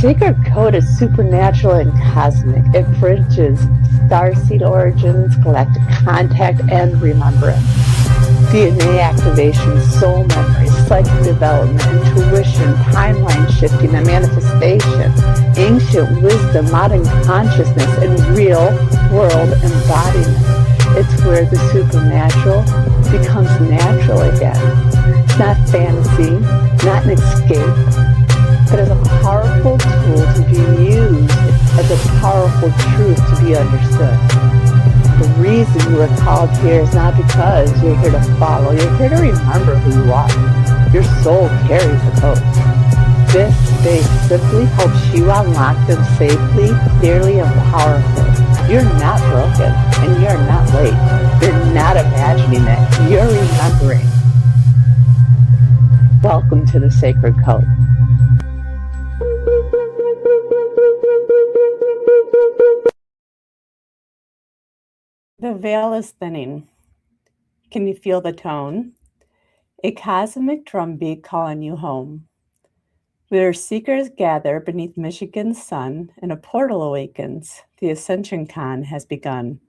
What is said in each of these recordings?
sacred code is supernatural and cosmic. It bridges starseed origins, galactic contact, and remembrance. DNA activation, soul memory, psychic development, intuition, timeline shifting, and manifestation. Ancient wisdom, modern consciousness, and real-world embodiment. It's where the supernatural becomes natural again. It's not fantasy, not an escape, but as a powerful tool to be used as a powerful truth to be understood. The reason you are called here is not because you're here to follow. You're here to remember who you are. Your soul carries a code. This space simply helps you unlock them safely, clearly, and powerfully. You're not broken, and you're not late. You're not imagining it. You're remembering. Welcome to the Sacred Code. The veil is thinning. Can you feel the tone? A cosmic drumbeat calling you home. Where seekers gather beneath Michigan's sun and a portal awakens, the Ascension Con has begun.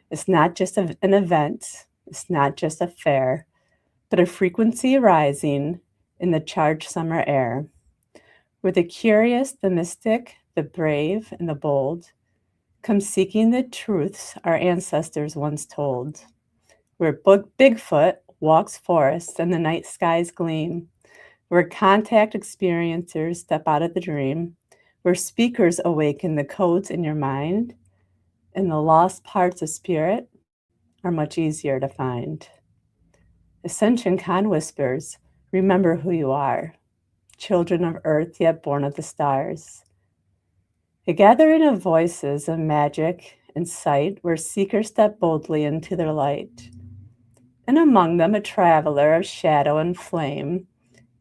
It's not just an event, it's not just a fair, but a frequency rising in the charged summer air. Where the curious, the mystic, the brave, and the bold come seeking the truths our ancestors once told. Where Bigfoot walks forests and the night skies gleam. Where contact experiencers step out of the dream. Where speakers awaken the codes in your mind. And the lost parts of spirit are much easier to find. Ascension Con whispers, remember who you are. Children of earth, yet born of the stars. A gathering of voices of magic and sight where seekers step boldly into their light. And among them a traveler of shadow and flame,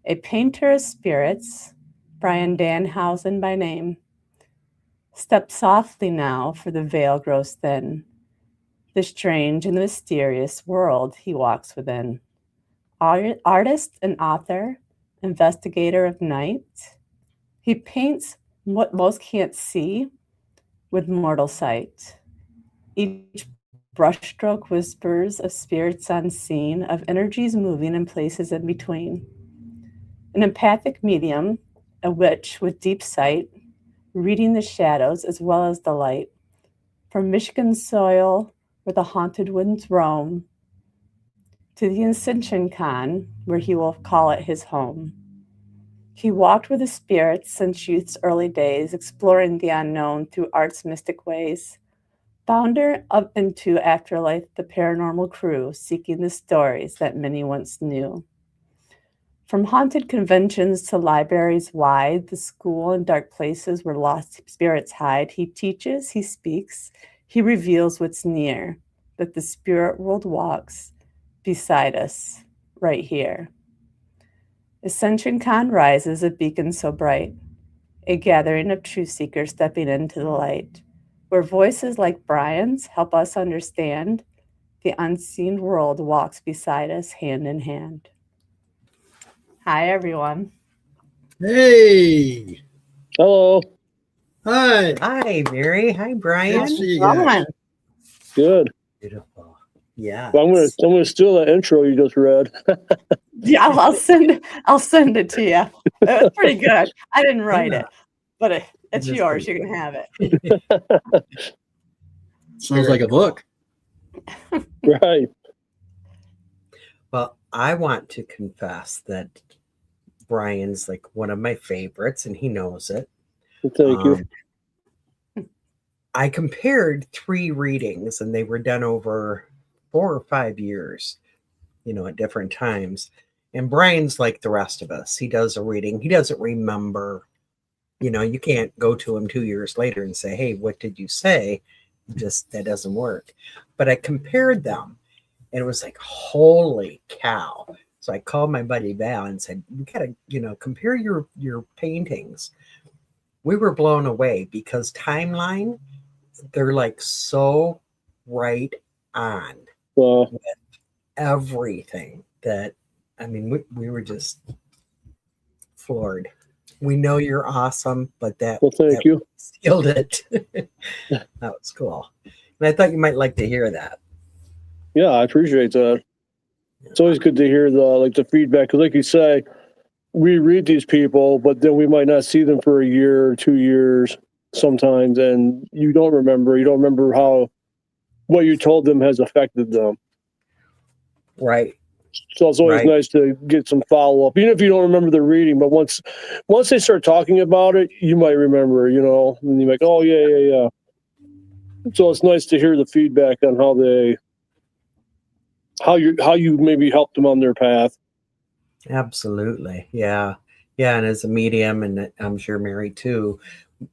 a painter of spirits, Brian Danhausen by name. Step softly now, for the veil grows thin. The strange and the mysterious world he walks within. Artist and author, investigator of night, he paints what most can't see with mortal sight. Each brushstroke whispers of spirits unseen, of energies moving in places in between. An empathic medium, a witch with deep sight, reading the shadows as well as the light. From Michigan soil, where the haunted winds roam, to the Ascension Con, where he will call it his home. He walked with the spirits since youth's early days, exploring the unknown through art's mystic ways. Founder of Into Afterlife, the paranormal crew, seeking the stories that many once knew. From haunted conventions to libraries wide, the school and dark places where lost spirits hide, he teaches, he speaks, he reveals what's near, that the spirit world walks beside us, right here. Ascension Con rises, a beacon so bright, a gathering of truth seekers stepping into the light, where voices like Brian's help us understand the unseen world walks beside us hand in hand. Hi, everyone. Hey. Hello. Hi. Hi, Mary. Hi, Brian. Good to see you guys. Good. Beautiful. Yeah. Well, I'm gonna steal that intro you just read. Yeah, I'll send it to you. It was pretty good. I didn't write it, but it's yours. You can have it. Sounds like a book. Right. Well, I want to confess that Brian's like one of my favorites, and he knows it. Thank you. I compared 3 readings, and they were done over 4 or 5 years, at different times. And Brian's like the rest of us. He does a reading. He doesn't remember. You can't go to him 2 years later and say, hey, what did you say? Just that doesn't work. But I compared them, and it was like, holy cow. So I called my buddy Val and said, we got to, compare your paintings. We were blown away because timeline, they're like so right on with everything that, we were just floored. We know you're awesome, but that Well, thank you. sealed it. That was cool. And I thought you might like to hear that. Yeah, I appreciate that. It's always good to hear the feedback, because like you say, we read these people, but then we might not see them for a year or 2 years sometimes, and you don't remember how what you told them has affected them. Right. So it's always nice to get some follow up, even if you don't remember the reading. But once they start talking about it, you might remember, and you're like, oh yeah. So it's nice to hear the feedback on how you maybe helped them on their path. Absolutely. Yeah. Yeah. And as a medium, and I'm sure Mary too,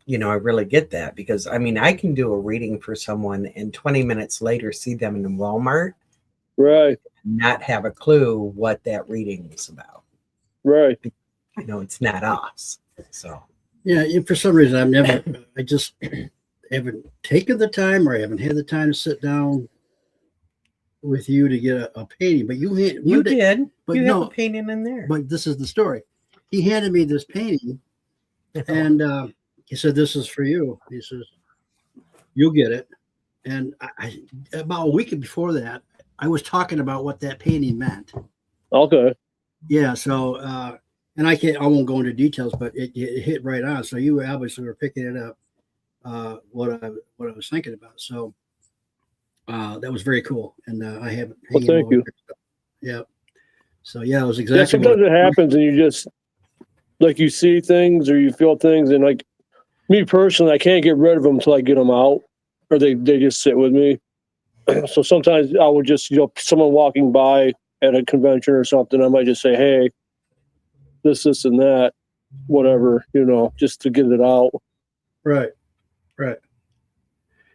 I really get that, because I can do a reading for someone and 20 minutes later see them in Walmart. Right. Not have a clue what that reading is about. Right. It's not us. So Yeah, for some reason I just haven't taken the time, or I haven't had the time to sit down with you to get a painting. But you did. But you no, have a painting in there. But this is the story. He handed me this painting, and he said, "This is for you." He says, "You'll get it." And I about a week before that, I was talking about what that painting meant. Okay. Yeah. So, and I won't go into details, but it hit right on. So you obviously were picking it up, what I was thinking about. So, that was very cool. And I have. Well, thank you. Yeah. So yeah, it was exactly. Yeah, sometimes it happens, and you just you see things or you feel things, and like me personally, I can't get rid of them until I get them out, or they just sit with me. So sometimes I would just, someone walking by at a convention or something, I might just say, hey, this, and that, whatever, just to get it out. Right.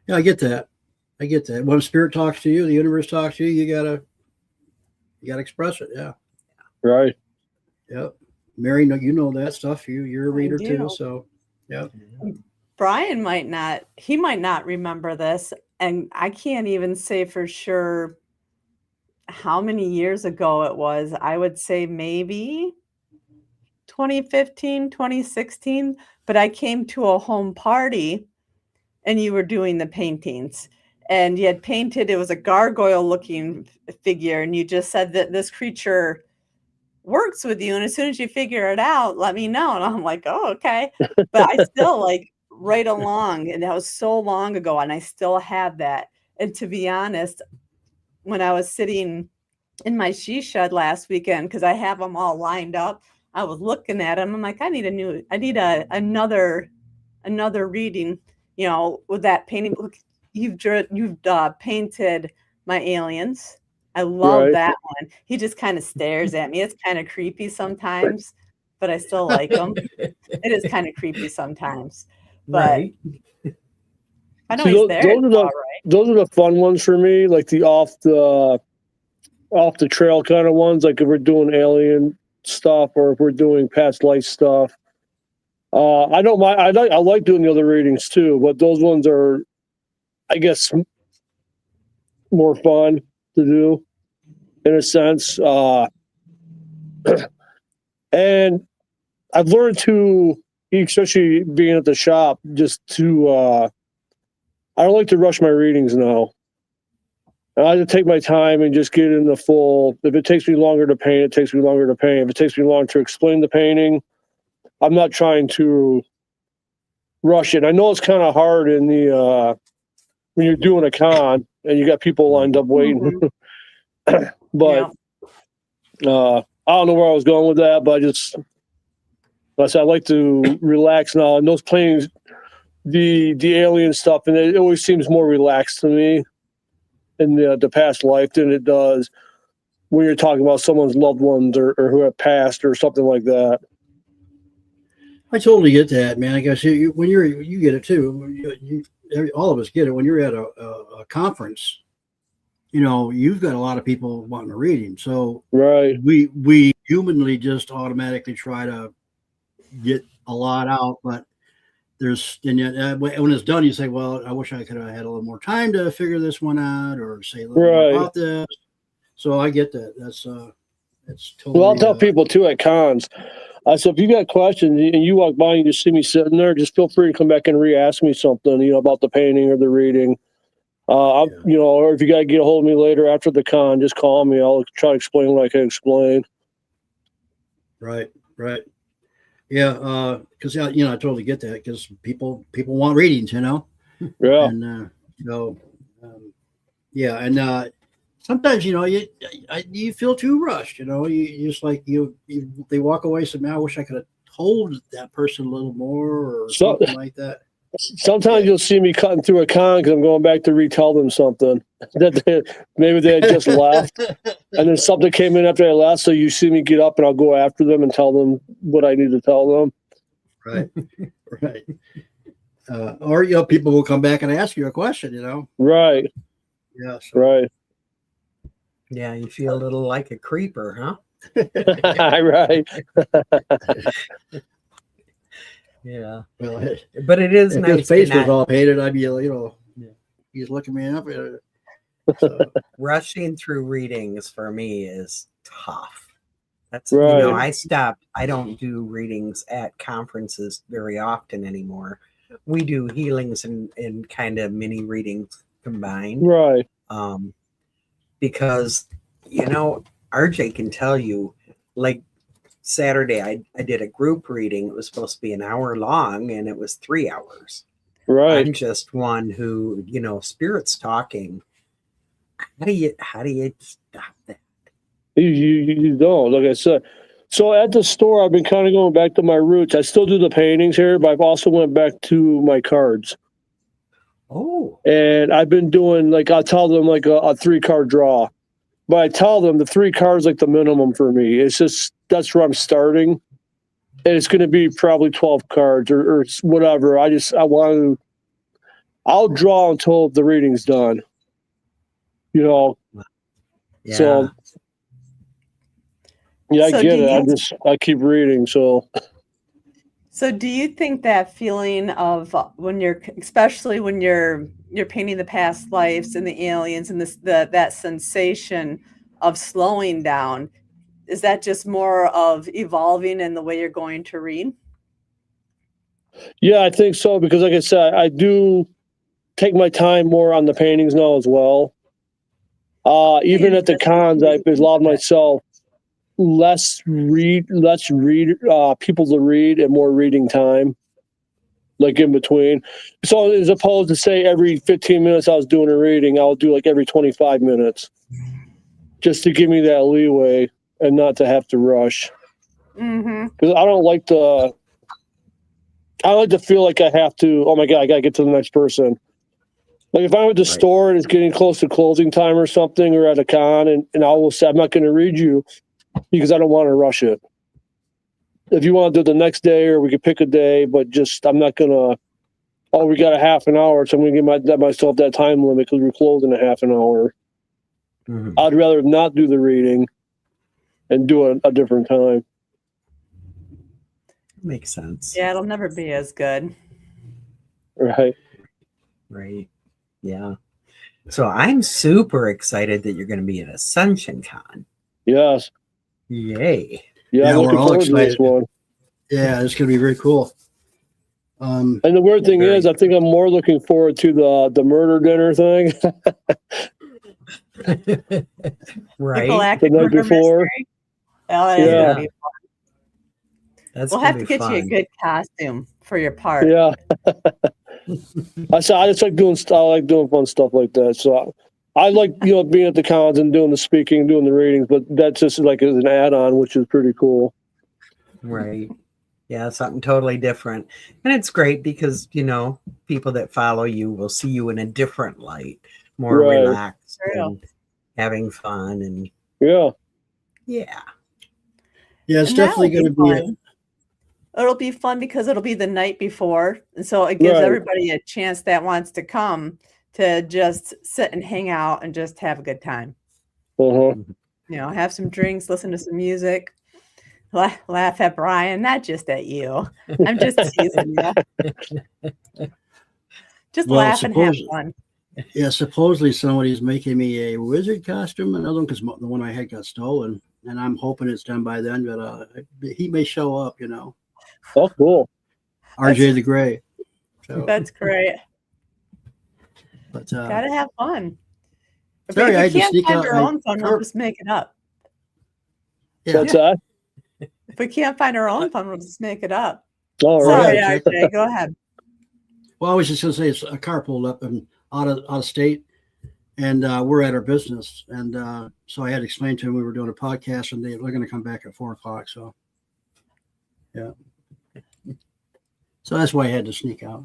Yeah, I get that. When spirit talks to you, the universe talks to you, you gotta express it. Yeah. Right. Yep. Mary, you know that stuff. You're a reader too. So, yeah. Brian might not remember this. And I can't even say for sure how many years ago it was. I would say maybe 2015, 2016. But I came to a home party and you were doing the paintings. And you had painted, it was a gargoyle looking figure. And you just said that this creature works with you. And as soon as you figure it out, let me know. And I'm like, oh, okay. But I still right along, and that was so long ago, and I still have that. And to be honest, when I was sitting in my she shed last weekend, because I have them all lined up, I was looking at them. I'm like, I need another reading, with that painting. Look, you've painted my aliens. I love that one. He just kind of stares at me. It's kind of creepy sometimes, but I still like him. It is kind of creepy sometimes. But I know he's there. Those are the fun ones for me, like the off the trail kind of ones, like if we're doing alien stuff or if we're doing past life stuff. I don't mind. I like doing the other readings too, but those ones are, I guess, more fun to do in a sense. And I've learned to, especially being at the shop, just to, I don't like to rush my readings now. I like to take my time and just get in the full. If it takes me longer to paint, it takes me longer to paint. If it takes me longer to explain the painting, I'm not trying to rush it. I know it's kind of hard in the, when you're doing a con and you got people lined up waiting. But I don't know where I was going with that, but I like to relax now. And those paintings, the alien stuff, and it always seems more relaxed to me in the past life than it does when you're talking about someone's loved ones or who have passed or something like that. I totally get that, man. I guess you get it too. All of us get it when you're at a conference. You've got a lot of people wanting to read him. So we humanly just automatically try to get a lot out, but when it's done, you say, well, I wish I could have had a little more time to figure this one out or say a little more about this. So I get that. That's totally. Well, I'll tell people too at cons, I said, if you got questions and you walk by and you just see me sitting there, just feel free to come back and re-ask me something, about the painting or the reading. Or if you got to get a hold of me later after the con, just call me. I'll try to explain what I can explain. Right. Yeah. Because I totally get that, because people want readings, Yeah. And yeah, and sometimes you feel too rushed. You just like they walk away. So man, I wish I could have told that person a little more or something like that. Sometimes you'll see me cutting through a con because I'm going back to retell them something that maybe they had just left, and then something came in after I left. So you see me get up and I'll go after them and tell them what I need to tell them. Right. Or people will come back and ask you a question. Right. Yeah. Right. Yeah, you feel a little like a creeper, huh? Right. Yeah. Well, but it is if nice. his face was all painted, I'd be, he's looking me up. So. Rushing through readings for me is tough. That's right. I stopped. I don't do readings at conferences very often anymore. We do healings and kind of mini readings combined. Right. Because RJ can tell you, like Saturday, I did a group reading. It was supposed to be an hour long, and it was 3 hours. Right. I'm just one who, spirit's talking. How do you stop that? You don't, like I said. So at the store, I've been kind of going back to my roots. I still do the paintings here, but I've also went back to my cards. Oh. And I've been doing, I'll tell them a 3-card draw. But I tell them the 3 cards like the minimum for me. It's just, that's where I'm starting. And it's going to be probably 12 cards or whatever. I'll draw until the reading's done. Yeah. So, yeah, I get it. I keep reading. So do you think that feeling of especially when you're painting the past lives and the aliens and that sensation of slowing down, is that just more of evolving in the way you're going to read? Yeah, I think so, because like I said, I do take my time more on the paintings now as well. Even at the cons, I've allowed myself less people to read and more reading time, like in between. So as opposed to say every 15 minutes I was doing a reading, I'll do like every 25 minutes just to give me that leeway and not to have to rush. Because I don't like to feel like I have to, oh my God, I got to get to the next person. Like if I'm at the store and it's getting close to closing time or something, or at a con, and I will say, I'm not going to read you because I don't want to rush it. If you want to do it the next day, or we could pick a day, but just, I'm not going to, we got a half an hour, so I'm going to give myself that time limit because we're closing a half an hour. I'd rather not do the reading and do it a different time. Makes sense. Yeah, it'll never be as good. Right. Yeah. So I'm super excited that you're going to be at Ascension Con. Yes. Yay. Yeah, we're all excited. This one. Yeah, it's going to be very cool. And the weird thing is, I think I'm more looking forward to the murder dinner thing. Right. The night before. Yeah. We'll have to get you a good costume for your part. Yeah. I just like doing fun stuff like that. So I like, being at the cons and doing the speaking, doing the readings, but that's just like as an add-on, which is pretty cool. Right. Yeah, something totally different. And it's great because, people that follow you will see you in a different light, more relaxed and having fun. And yeah, it's definitely going to be it'll be fun because it'll be the night before. And so it gives everybody a chance that wants to come to just sit and hang out and just have a good time. Have some drinks, listen to some music, laugh at Brian, not just at you. I'm just teasing you. Just laugh and have fun. Yeah, supposedly somebody's making me a wizard costume, another one, because the one I had got stolen. and I'm hoping it's done by then. But he may show up. Oh, cool. RJ the Gray. So, That's great. but Gotta have fun. If sorry, I we had to can't sneak find out. our own fun, we'll just make it up. Yeah. What's that? If we can't find our own fun, we'll just make it up. All Sorry, right. RJ, go ahead. Well, I was just going to say, it's a car pulled up and out of state, and we're at our business, and so I had to explain to him we were doing a podcast, and they're going to come back at 4:00. So, yeah. So that's why I had to sneak out.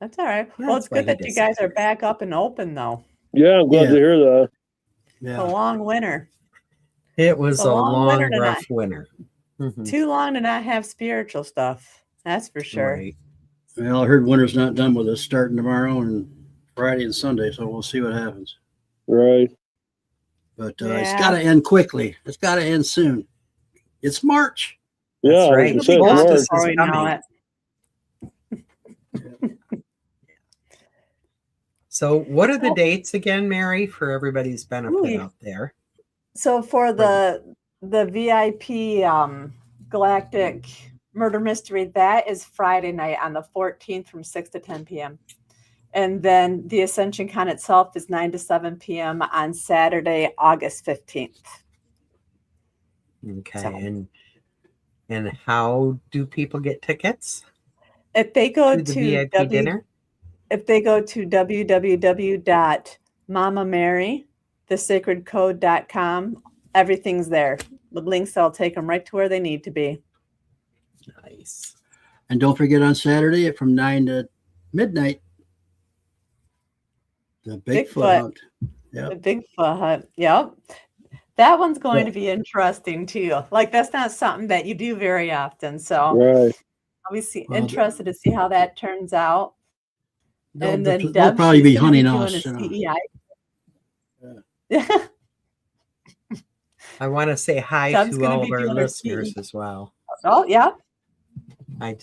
That's all right. Yeah, Well, that's it's good why that he you guys are disappeared. back up and open, though. Yeah, I'm glad Yeah. to hear that. It's a Yeah. long winter. It was It's a a long long, winter rough tonight. winter. Mhm. Too long to not have spiritual stuff. That's for sure. Right. Well, I heard winter's not done with us, starting tomorrow and Friday and Sunday, so we'll see what happens. Right. But it's Yeah. got to end quickly. It's got to end soon. It's March. Yeah, That's I was right. gonna It'll say, be it's gone March. March. before we know coming. it. So, what are the dates again, Mary, for everybody's benefit Ooh. out there? So for the VIP Galactic Murder Mystery, that is Friday night on the 14th from 6 to 10 p.m. And then the Ascension Con itself is 9 to 7 p.m. on Saturday, August 15th. Okay, So- and how do people get tickets If they go to the to VIP dinner? if they go to www.mamamarythesacredcode.com, everything's there. The links that'll take them right to where they need to be. Nice. And don't forget on Saturday from 9 to midnight, the Bigfoot Bigfoot. hunt. Yep. The Bigfoot hunt. Yep. That one's going Yeah. to be interesting too. Like that's not something that you do very often. So Right. I'll be Well, interested to see how that turns out. And then They'll Deb, probably she's be gonna hunting doing us. a CEI. I want to say hi Deb's to gonna all be of our doing her listeners CE. as well. Oh yeah. I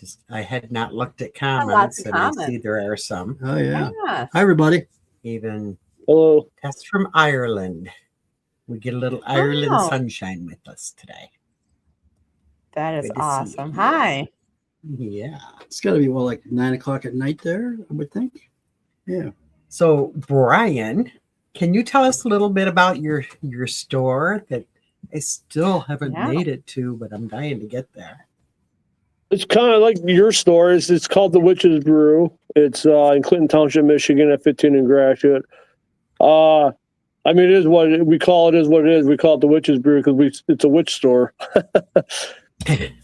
had not looked at Lots comments, of and I see comments. there are some. Oh, yeah. Yeah. Hi, everybody. Even Hello. that's from Ireland. We get a little Ireland Oh. sunshine with us today. That is Good to see awesome. you. Hi. Yeah. It's got to be, 9 o'clock at night there, I would think. Yeah. So, Brian, can you tell us a little bit about your store that I still haven't Yeah. made it to, but I'm dying to get there? It's kind of like your store. It's called the Witch's Brew. It's in Clinton Township, Michigan, at 15 and Gratiot. I mean, it is what we call it. Is what it is. We call it the Witch's Brew because it's a witch store.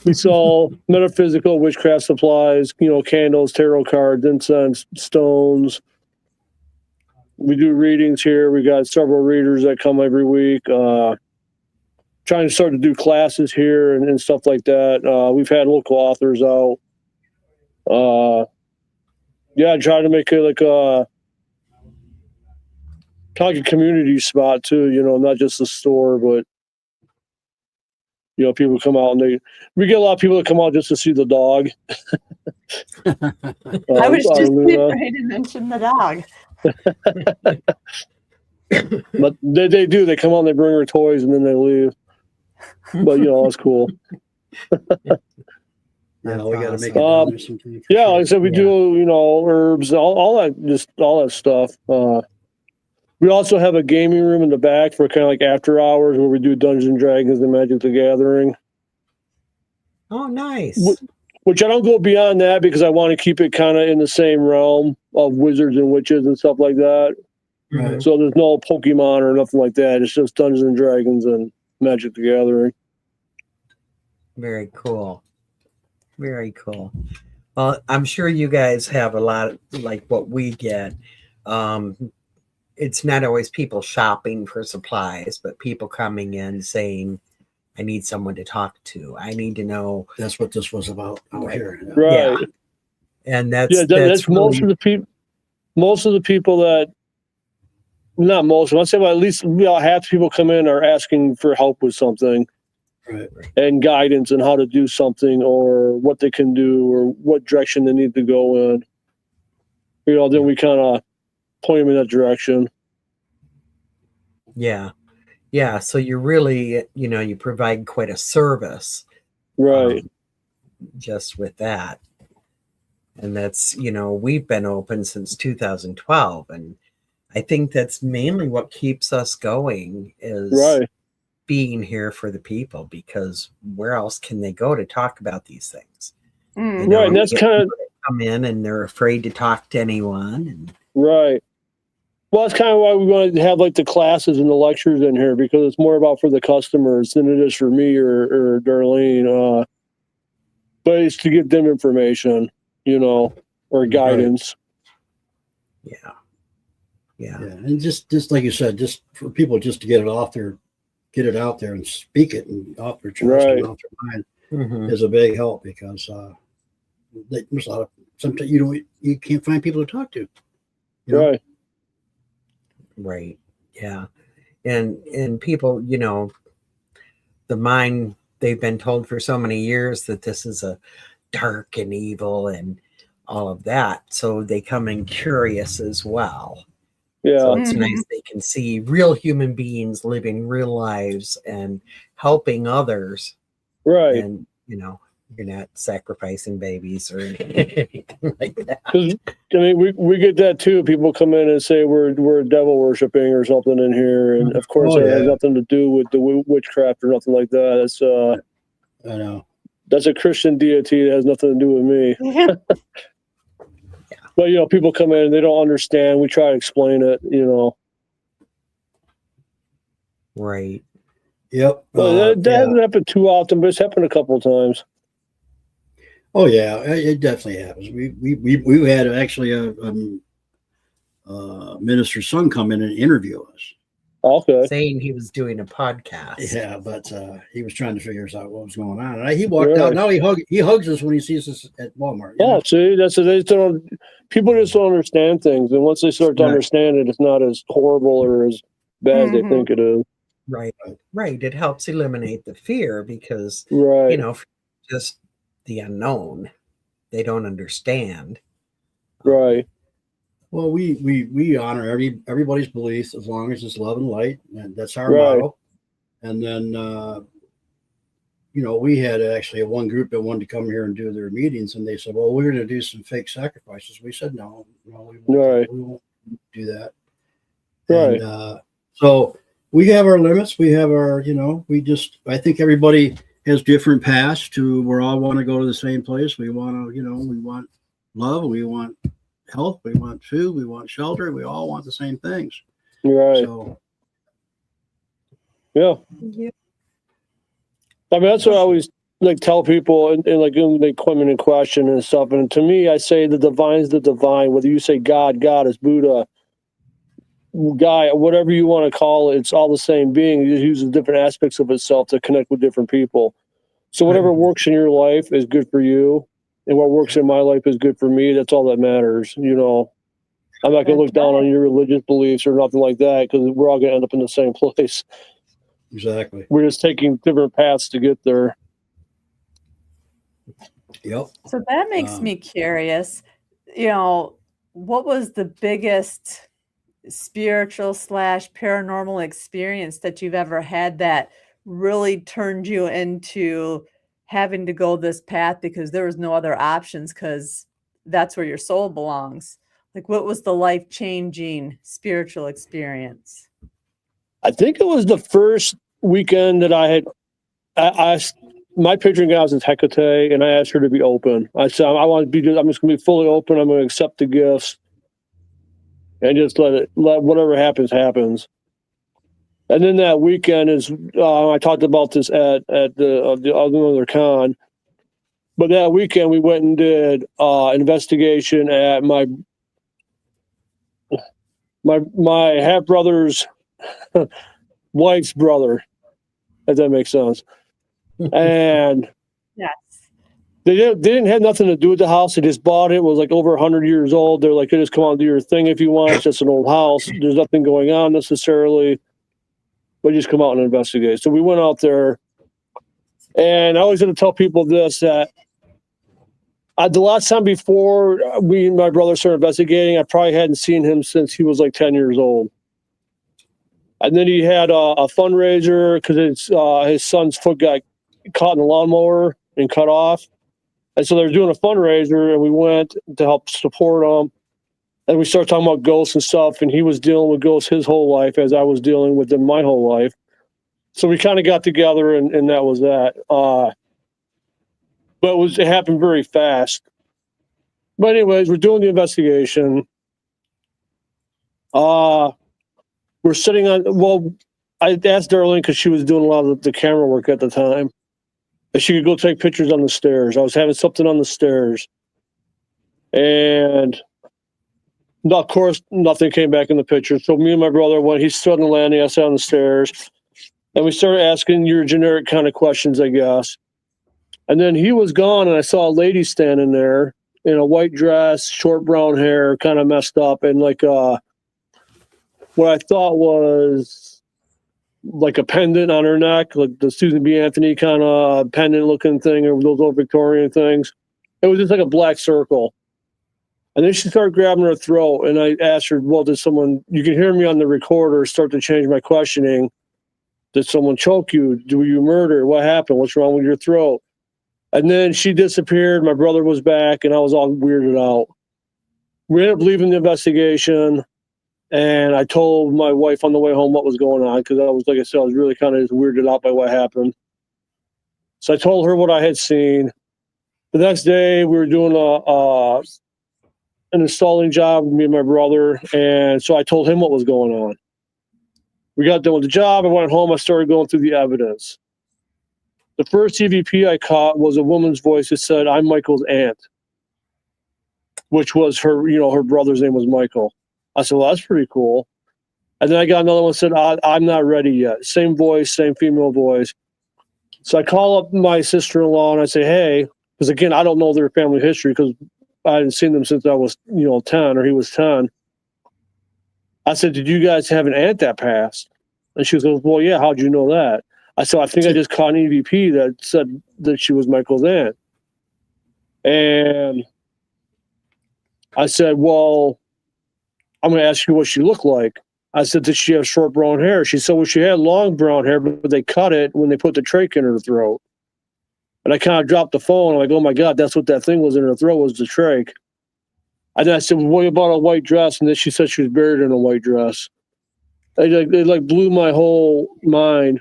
We sell metaphysical witchcraft supplies. Candles, tarot cards, incense, stones. We do readings here. We got several readers that come every week. Trying to start to do classes here and stuff like that. We've had local authors out. Trying to make it like a community spot too. Not just a store, but people come out and we get a lot of people that come out just to see the dog. I was just Luna. ready to mention the dog. But they do. They come out and they bring her toys and then they leave. But it's cool. Yeah, we got to make it awesome. down there sometime. Yeah, like I said, we Yeah. do herbs, all that stuff. We also have a gaming room in the back for kind of like after hours where we do Dungeons and Dragons and Magic the Gathering. Oh, nice. Which I don't go beyond that because I want to keep it kind of in the same realm of wizards and witches and stuff like that. Right. So there's no Pokemon or nothing like that. It's just Dungeons and Dragons and Magic the Gathering. Very cool. Very cool. Well, I'm sure you guys have a lot of, like what we get. It's not always people shopping for supplies, but people coming in saying, I need someone to talk to. I need to know. That's what this was about out Right. here. Yeah. Right. Yeah. And that's That's most really, of the people. Most of the people that, not most, I'd say about at least half the people come in are asking for help with something Right. and guidance on how to do something or what they can do or what direction they need to go in. Then we kind of point them in that direction. yeah. Yeah, so you really, you provide quite a service, Right. just with that. And that's, we've been open since 2012. And I think that's mainly what keeps us going is Right. being here for the people, because where else can they go to talk about these things? Mm. Right. And that's you get kind of people that come in and they're afraid to talk to anyone. And right. Well, that's kind of why we wanted to have like the classes and the lectures in here, because it's more about for the customers than it is for me or Darlene. But it's to give them information, or guidance. yeah. Yeah, and just like you said, just for people just to get it out there and speak it and off their chest Right. and off their mind Mhm. is a big help, because there's a lot of sometimes you can't find people to talk to. Right. Right. Yeah. And people, the mind, they've been told for so many years that this is a dark and evil and all of that. So they come in curious as well. Yeah. So it's Mhm. nice they can see real human beings living real lives and helping others. Right. And, you're not sacrificing babies or anything like that. Because I mean, we get that too. People come in and say we're devil worshiping or something in here, and of course Oh, that has yeah. nothing to do with the witchcraft or nothing like that. It's I know. that's a Christian deity that has nothing to do with me. But people come in and they don't understand. We try to explain it. Right. Yep. But that Yeah. hasn't happened too often, but it's happened a couple of times. Oh yeah, it definitely happens. We had actually a minister's son come in and interview us. Okay. Saying he was doing a podcast. Yeah, but he was trying to figure out what was going on, and he walked out. Now he hugs us when he sees us at Walmart. Oh, see, people just don't understand things, and once they start to understand it, it's not as horrible or as bad as they think it is. Right. It helps eliminate the fear, because Right. Just the unknown, they don't understand. Right. Well, we honor everybody's beliefs as long as it's love and light, and that's our motto. And then we had actually one group that wanted to come here and do their meetings, and they said, "Well, we're going to do some fake sacrifices." We said, "No, we won't do that." Right. And so we have our limits. We have our, I think everybody has different paths to where all want to go to the same place. We want to, we want love, we want health, we want food, we want shelter. We all want the same things. Right. So, yeah. I mean, that's what I always tell people, and like when they come in and question and stuff. And to me, I say the divine is the divine. Whether you say God is Buddha, Guy, whatever you want to call it, it's all the same being. It uses different aspects of itself to connect with different people. So whatever works in your life is good for you, and what works in my life is good for me. That's all that matters. I'm not going to look down on your religious beliefs or nothing like that, because we're all going to end up in the same place. Exactly. We're just taking different paths to get there. Yep. So that makes me curious. What was the biggest spiritual / paranormal experience that you've ever had that really turned you into having to go this path because there was no other options, because that's where your soul belongs? Like, what was the life-changing spiritual experience? I think it was the first weekend that I asked my patron goddess is Hecate, and I asked her to be open. I said, I'm just going to be fully open. I'm going to accept the gifts and just let whatever happens. And then that weekend is, I talked about this at the other con, but that weekend we went and did investigation at my half brother's wife's brother, if that makes sense. And yes, they didn't have nothing to do with the house. They just bought it. It was like over 100 years old. They're like, just come out and do your thing if you want. It's just an old house. There's nothing going on necessarily, but just come out and investigate. So we went out there, and I always going to tell people this, that the last time before me and my brother started investigating, I probably hadn't seen him since he was like 10 years old. And then he had a fundraiser because his son's foot got caught in the lawnmower and cut off. And so they were doing a fundraiser, and we went to help support him. And we started talking about ghosts and stuff, and he was dealing with ghosts his whole life as I was dealing with them my whole life. So we kind of got together, and that was that. But it happened very fast. But anyways, we're doing the investigation. We're sitting on, well, I asked Darlene because she was doing a lot of the camera work at the time, if she could go take pictures on the stairs. I was having something on the stairs. And of course, nothing came back in the picture. So me and my brother went, he stood on the landing, I sat on the stairs. And we started asking your generic kind of questions, I guess. And then he was gone, and I saw a lady standing there in a white dress, short brown hair, kind of messed up, and like what I thought was like a pendant on her neck, like the Susan B. Anthony kind of pendant-looking thing, or those old Victorian things. It was just like a black circle. And then she started grabbing her throat, and I asked her, well, did someone, you can hear me on the recorder, start to change my questioning. Did someone choke you? Were you murdered? What happened? What's wrong with your throat? And then she disappeared. My brother was back, and I was all weirded out. We ended up leaving the investigation, and I told my wife on the way home what was going on, because I was, like I said, I was really kind of just weirded out by what happened. So I told her what I had seen. The next day, we were doing an installing job with me and my brother, and so I told him what was going on. We got done with the job. I went home. I started going through the evidence. The first EVP I caught was a woman's voice that said, "I'm Michael's aunt," which was her, her brother's name was Michael. I said, well, that's pretty cool. And then I got another one that said, I'm not ready yet. Same voice, same female voice. So I call up my sister-in-law and I say, hey, because again, I don't know their family history because I hadn't seen them since I was, 10, or he was 10. I said, did you guys have an aunt that passed? And she goes, well, yeah, how'd you know that? I said, I think I just caught an EVP that said that she was Michael's aunt. And I said, well, I'm going to ask you what she looked like. I said, did she have short brown hair? She said, well, she had long brown hair, but they cut it when they put the trach in her throat. And I kind of dropped the phone. I'm like, oh, my God, that's what that thing was in her throat, was the trach. And then I said, well, what about a white dress? And then she said she was buried in a white dress. It blew my whole mind.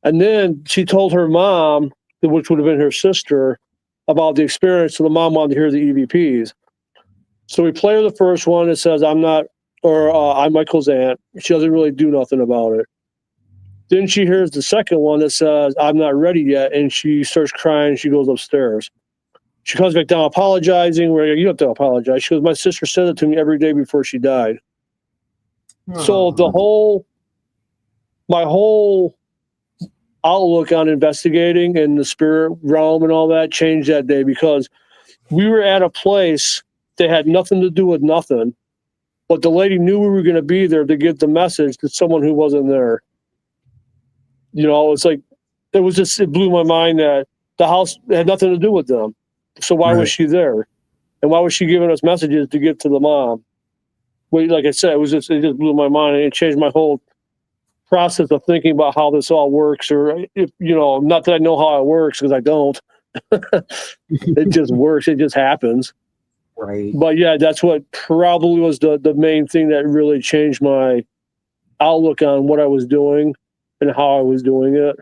And then she told her mom, which would have been her sister, about the experience. So the mom wanted to hear the EVPs. So we play her the first one. It says, I'm Michael's aunt. She doesn't really do nothing about it. Then she hears the second one that says, I'm not ready yet. And she starts crying. She goes upstairs. She comes back down apologizing. We're like, you don't have to apologize. She goes, my sister said it to me every day before she died. So my whole outlook on investigating and the spirit realm and all that changed that day, because we were at a place that had nothing to do with nothing, but the lady knew we were going to be there to give the message to someone who wasn't there. It's like, it blew my mind that the house had nothing to do with them. So why was she there? And why was she giving us messages to give to the mom? Well, like I said, it just blew my mind, and it changed my whole process of thinking about how this all works, or not that I know how it works, because I don't. It just works. It just happens. Right. But yeah, that's what probably was the main thing that really changed my outlook on what I was doing and how I was doing it.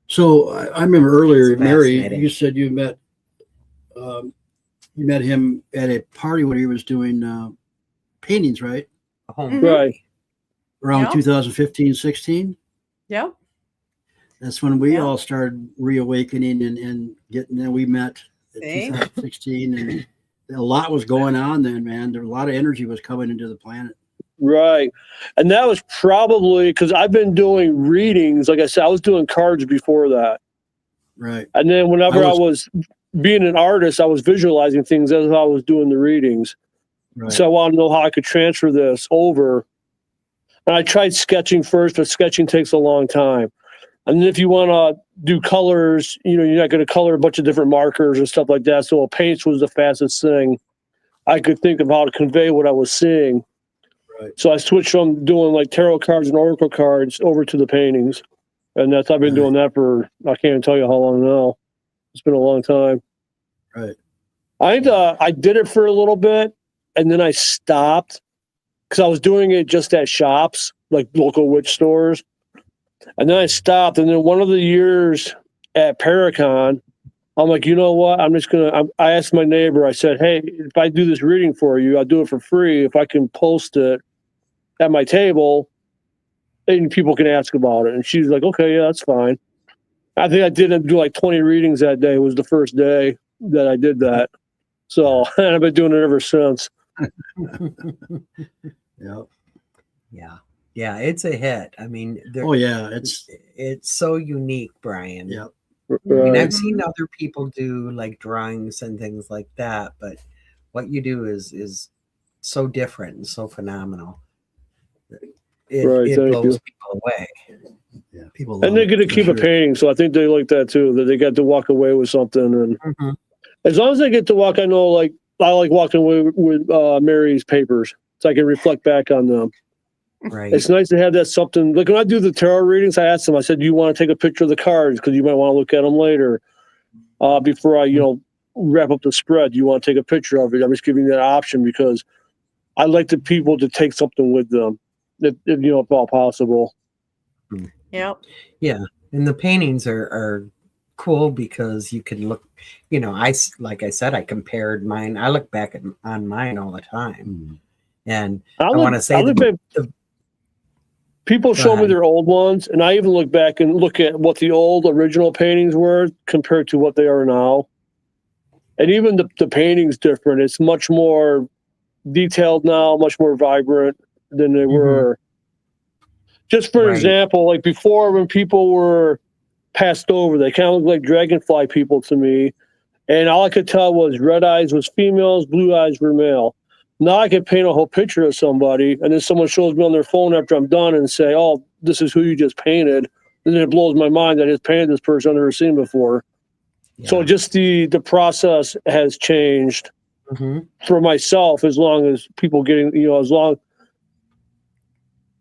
So I remember earlier, Mary, you said you met him at a party when he was doing paintings, right? Mm-hmm. Right. Around 2015, 16. Yep. That's when we all started reawakening and getting. Then we met in 2016, and a lot was going on then, man. There a lot of energy was coming into the planet. Right. And that was probably because I've been doing readings. Like I said, I was doing cards before that. Right. And then whenever I was being an artist, I was visualizing things as I was doing the readings. Right. So I wanted to know how I could transfer this over. And I tried sketching first, but sketching takes a long time. And then if you want to do colors, you're not going to color a bunch of different markers and stuff like that. So paints was the fastest thing I could think of how to convey what I was seeing. Right. So I switched from doing like tarot cards and oracle cards over to the paintings. And I've been doing that for, I can't even tell you how long now. It's been a long time. Right. I did it for a little bit and then I stopped because I was doing it just at shops, like local witch stores. And then I stopped. And then one of the years at Paracon, I'm like, you know what? I'm just going to, I asked my neighbor, I said, hey, if I do this reading for you, I'll do it for free. If I can post it at my table and people can ask about it. And she's like, okay, yeah, that's fine. I think I did do like 20 readings that day. It was the first day that I did that. So and I've been doing it ever since. Yep. Yeah, it's a hit. I mean, Oh yeah, it's so unique, Brian. Yep. I mean, Right. I've seen other people do like drawings and things like that, but what you do is so different and so phenomenal. It Thank blows you. people away. Yeah, people love And they it, get to for keep a sure. painting, so I think they like that too. That they got to walk away with something, and Mhm. as long as they get to walk, I know. Like I like walking away with Mary's papers, so I can reflect back on them. Right. It's nice to have that something. Like when I do the tarot readings, I ask them. I said, "Do you want to take a picture of the cards because you might want to look at them later before I, wrap up the spread? Do you want to take a picture of it?" I'm just giving you that option because I like the people to take something with them, if all possible. Yep. Yeah, and the paintings are cool because you can look. Like I said, I compared mine. I look back on mine all the time, and I want to say people show me their old ones, and I even look back and look at what the old original paintings were compared to what they are now. And even the painting's different. It's much more detailed now, much more vibrant than they were. Just for example, like before when people were passed over, they kind of looked like dragonfly people to me. And all I could tell was red eyes was females, blue eyes were male. Now I can paint a whole picture of somebody, and then someone shows me on their phone after I'm done and say, oh, this is who you just painted. And then it blows my mind that I just painted this person I've never seen before. Yeah. So just the process has changed for myself as long as people getting,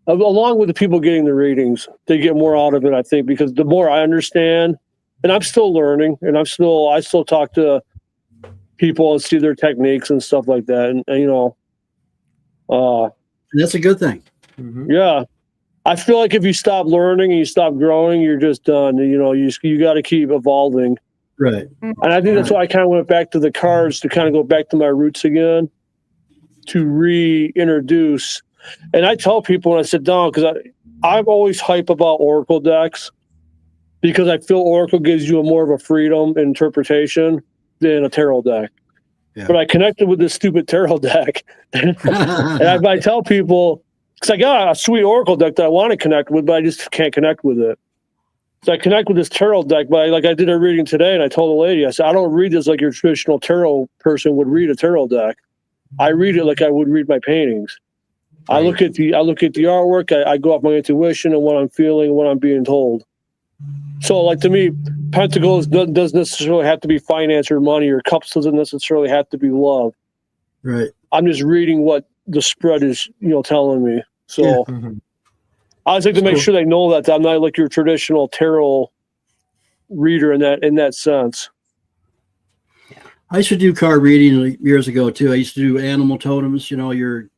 along with the people getting the readings, they get more out of it, I think, because the more I understand, and I'm still learning, and I still talk to people and see their techniques and stuff like that. And that's a good thing. Yeah. I feel like if you stop learning and you stop growing, you're just done. You got to keep evolving. Right. And I think that's why I kind of went back to the cards to kind of go back to my roots again, to reintroduce. And I tell people when I sit down, because I'm always hype about Oracle decks, because I feel Oracle gives you more of a freedom in interpretation than a tarot deck. Yeah. But I connected with this stupid tarot deck. And I tell people, because I got a sweet Oracle deck that I want to connect with, but I just can't connect with it. So I connect with this tarot deck, but I did a reading today, and I told the lady, I said, I don't read this like your traditional tarot person would read a tarot deck. I read it like I would read my paintings. Right. I look at the artwork. I go off my intuition and what I'm feeling, what I'm being told. So, like, to me, Pentacles doesn't necessarily have to be finance or money, or Cups doesn't necessarily have to be love. Right. I'm just reading what the spread is, telling me. So, I always like to make sure they know that I'm not like your traditional tarot reader in that sense. I used to do card reading years ago too. I used to do animal totems, your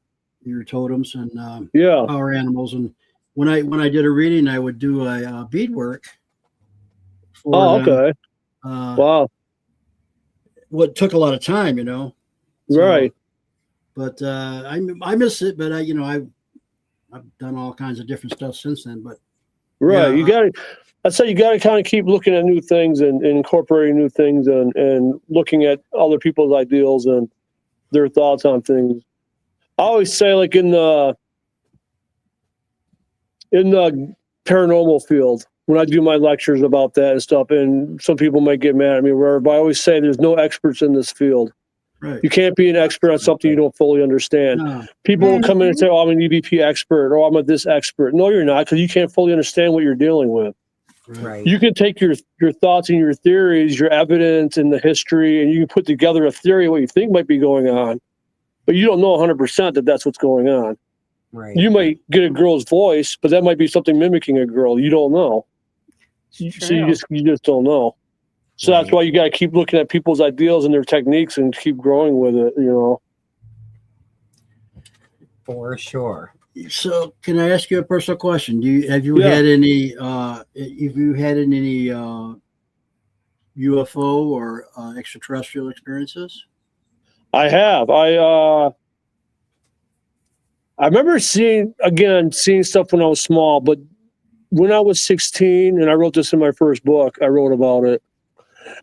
totems and power animals. And when I did a reading, I would do a beadwork. Okay. Wow. What took a lot of time, So, right. But I miss it. But I've done all kinds of different stuff since then. But right, you got to. I'd say you got to kind of keep looking at new things and incorporating new things and looking at other people's ideals and their thoughts on things. I always say, like in the paranormal field, when I do my lectures about that and stuff, and some people might get mad at me, but I always say there's no experts in this field. Right. You can't be an expert on something you don't fully understand. No. People will come in and say, oh, I'm an EVP expert, or I'm a this expert. No, you're not, because you can't fully understand what you're dealing with. Right. You can take your thoughts and your theories, your evidence and the history, and you can put together a theory of what you think might be going on, but you don't know 100% that that's what's going on. Right. You might get a girl's voice, but that might be something mimicking a girl. You don't know. So you just don't know. So that's Right. why you got to keep looking at people's ideals and their techniques and keep growing with it, you know. For sure. So, can I ask you a personal question? Have you Yeah. had any UFO or extraterrestrial experiences? I have. I remember seeing stuff when I was small, but when I was 16, and I wrote this in my first book, I wrote about it.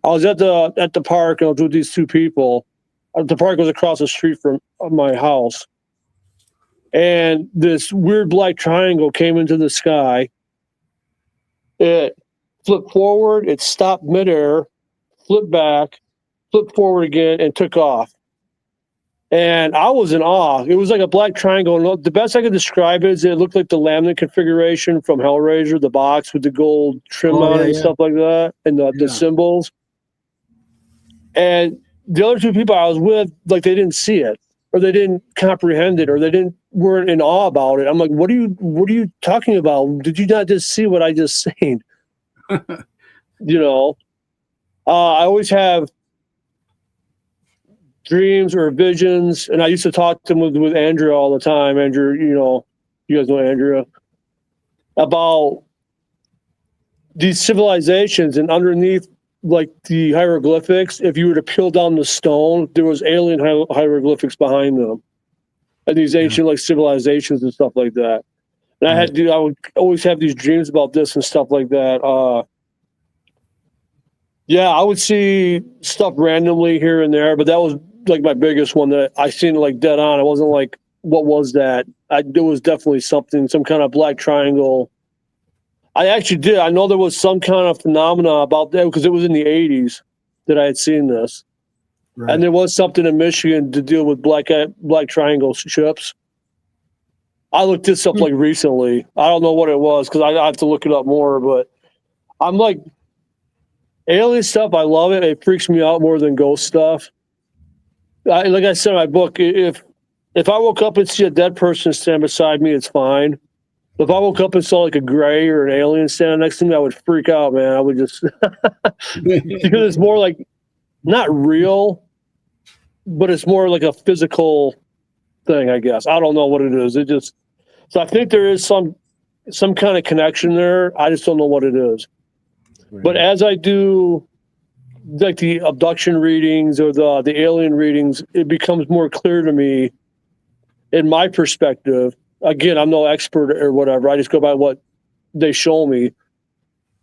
I was at the park, and I was with these two people. The park was across the street from my house. And this weird black triangle came into the sky. It flipped forward, it stopped midair, flipped back, flipped forward again, and took off. And I was in awe. It was like a black triangle. And the best I could describe it is it looked like the laminate configuration from Hellraiser, the box with the gold trim on it and stuff like that, and the symbols. And the other two people I was with, like, they didn't see it, or they didn't comprehend it, or they weren't in awe about it. I'm like, what are you talking about? Did you not just see what I just seen? You know, I always have dreams or visions, and I used to talk to them with Andrea all the time. Andrea, you know, you guys know Andrea, about these civilizations, and underneath, like, the hieroglyphics, if you were to peel down the stone, there was alien hieroglyphics behind them, and these ancient like civilizations and stuff like that. And I would always have these dreams about this and stuff like that. Yeah, I would see stuff randomly here and there, but that was like my biggest one that I seen like dead on. It wasn't like, what was that? There was definitely something, some kind of black triangle. I actually did. I know there was some kind of phenomena about that because it was in the 80s that I had seen this. Right. And there was something in Michigan to deal with black triangle ships. I looked this up like recently. I don't know what it was because I have to look it up more, but I'm like, alien stuff, I love it. It freaks me out more than ghost stuff. Like I said in my book, if I woke up and see a dead person stand beside me, it's fine. If I woke up and saw like a gray or an alien standing next to me, I would freak out, man. I would just because it's more like not real, but it's more like a physical thing, I guess. I don't know what it is. So I think there is some kind of connection there. I just don't know what it is. Right. But as I do like the abduction readings or the alien readings, it becomes more clear to me in my perspective. Again, I'm no expert or whatever. I just go by what they show me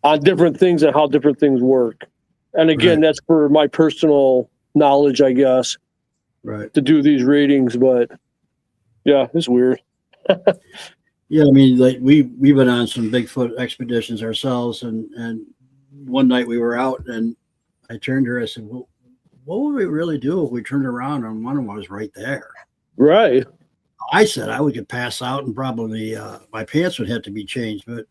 on different things and how different things work. And again, that's for my personal knowledge, I guess, to do these readings. But yeah, it's weird. Yeah, I mean, like we've been on some Bigfoot expeditions ourselves, and one night we were out, and I turned to her. I said, "Well, what would we really do if we turned around and one of them was right there?" Right. I said I would pass out and probably my pants would have to be changed. But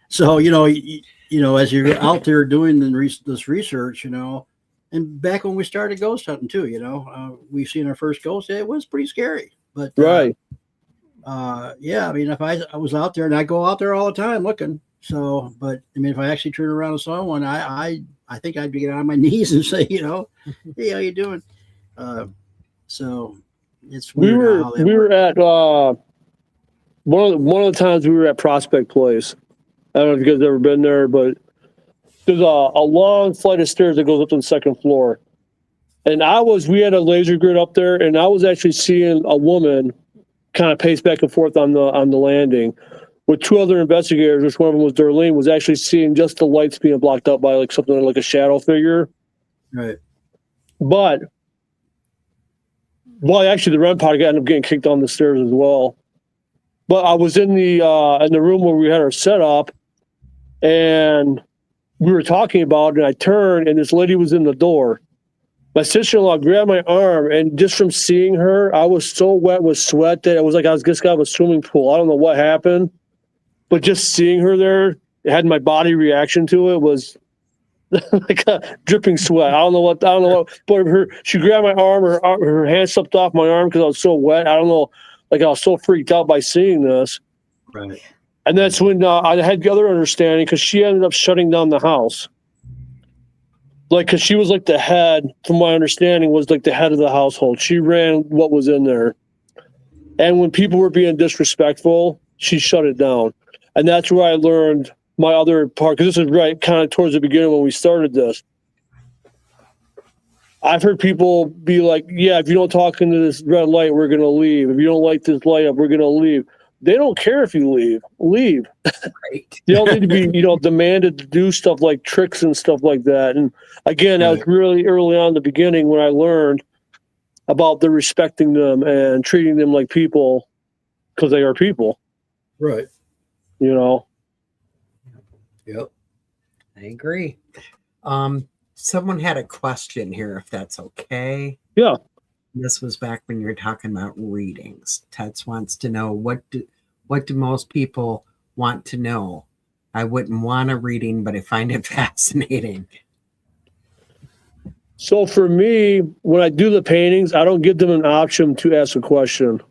so you know, as you're out there doing this research, you know, and back when we started ghost hunting too, you know, we seen our first ghost. It was pretty scary, but yeah, I mean, if I was out there, and I go out there all the time looking. So, but I mean, if I actually turned around and saw one, I think I'd get on my knees and say, you know, hey, how you doing? So it's weird. We were at one of the times we were at Prospect Place. I don't know if you guys have ever been there, but there's a long flight of stairs that goes up to the second floor. And we had a laser grid up there, and I was actually seeing a woman kind of pace back and forth on the landing with two other investigators, which one of them was Darlene, was actually seeing just the lights being blocked up by like something like a shadow figure. Right. But actually the REM pod ended up getting kicked down the stairs as well. But I was in the room where we had our setup, and we were talking about it, and I turned, and this lady was in the door. My sister-in-law grabbed my arm, and just from seeing her, I was so wet with sweat that it was like I just got out of a swimming pool. I don't know what happened, but just seeing her there, it had my body reaction to it was like a dripping sweat. I don't know what, but she grabbed my arm, her hand slipped off my arm because I was so wet. I don't know, Like I was so freaked out by seeing this. Right. And that's when I had the other understanding, because she ended up shutting down the house. Like, because she was like the head, from my understanding, was like the head of the household. She ran what was in there. And when people were being disrespectful, she shut it down. And that's where I learned my other part, because this is right kind of towards the beginning when we started this. I've heard people be like, yeah, if you don't talk into this red light, we're going to leave. If you don't like this light up, we're going to leave. They don't care if you leave. Leave. Right. You don't need to be, demanded to do stuff like tricks and stuff like that. And again, that was really early on in the beginning when I learned about the respecting them and treating them like people, because they are people. Right. Yep. I agree. Someone had a question here, if that's okay. Yeah. This was back when you were talking about readings. Tuts wants to know, what do most people want to know? I wouldn't want a reading, but I find it fascinating. So for me, when I do the paintings, I don't give them an option to ask a question.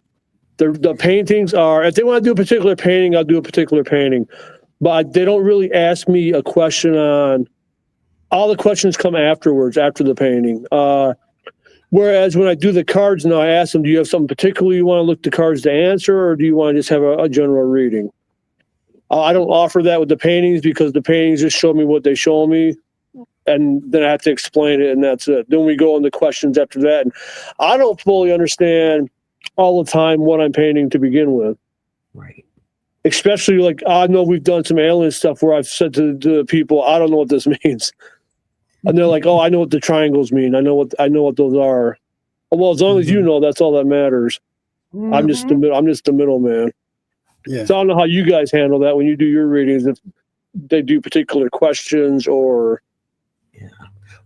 The paintings are, if they want to do a particular painting, I'll do a particular painting. But they don't really ask me a question on, all the questions come afterwards, after the painting. Whereas when I do the cards now, I ask them, do you have something particular you want to look the cards to answer, or do you want to just have a general reading? I don't offer that with the paintings, because the paintings just show me what they show me, and then I have to explain it, and that's it. Then we go on the questions after that. And I don't fully understand all the time what I'm painting to begin with. Right. Especially, like, I know we've done some alien stuff where I've said to the people, I don't know what this means. And they're like, oh, I know what the triangles mean. I know what those are. Well, as long as you know, that's all that matters. Mm-hmm. I'm just the middleman. Yeah. So I don't know how you guys handle that when you do your readings, if they do particular questions or. Yeah.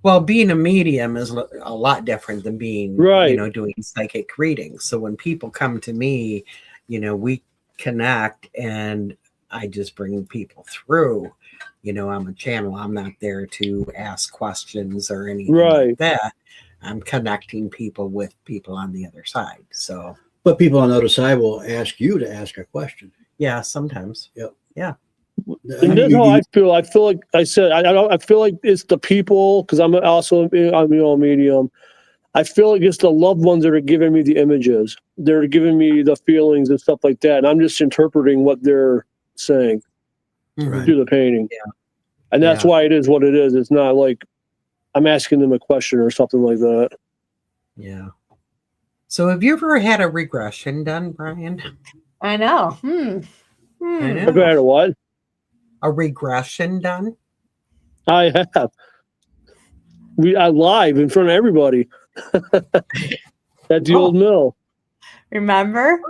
Well, being a medium is a lot different than being, right. Doing psychic readings. So when people come to me, we connect, and I just bring people through. I'm a channel. I'm not there to ask questions or anything like that. I'm connecting people with people on the other side. So, but people on the other side will ask you to ask a question. Yeah, sometimes. Yep. Yeah. And that's how I feel. I feel like I said, I feel like it's the people, because I'm also a medium. I feel like it's the loved ones that are giving me the images. They're giving me the feelings and stuff like that. And I'm just interpreting what they're saying through the painting. Yeah. And that's why it is what it is. It's not like I'm asking them a question or something like that. Yeah. So have you ever had a regression done, Brian? I know. I know. Ever had a what? A regression done? I have. I live in front of everybody at the old mill. Remember?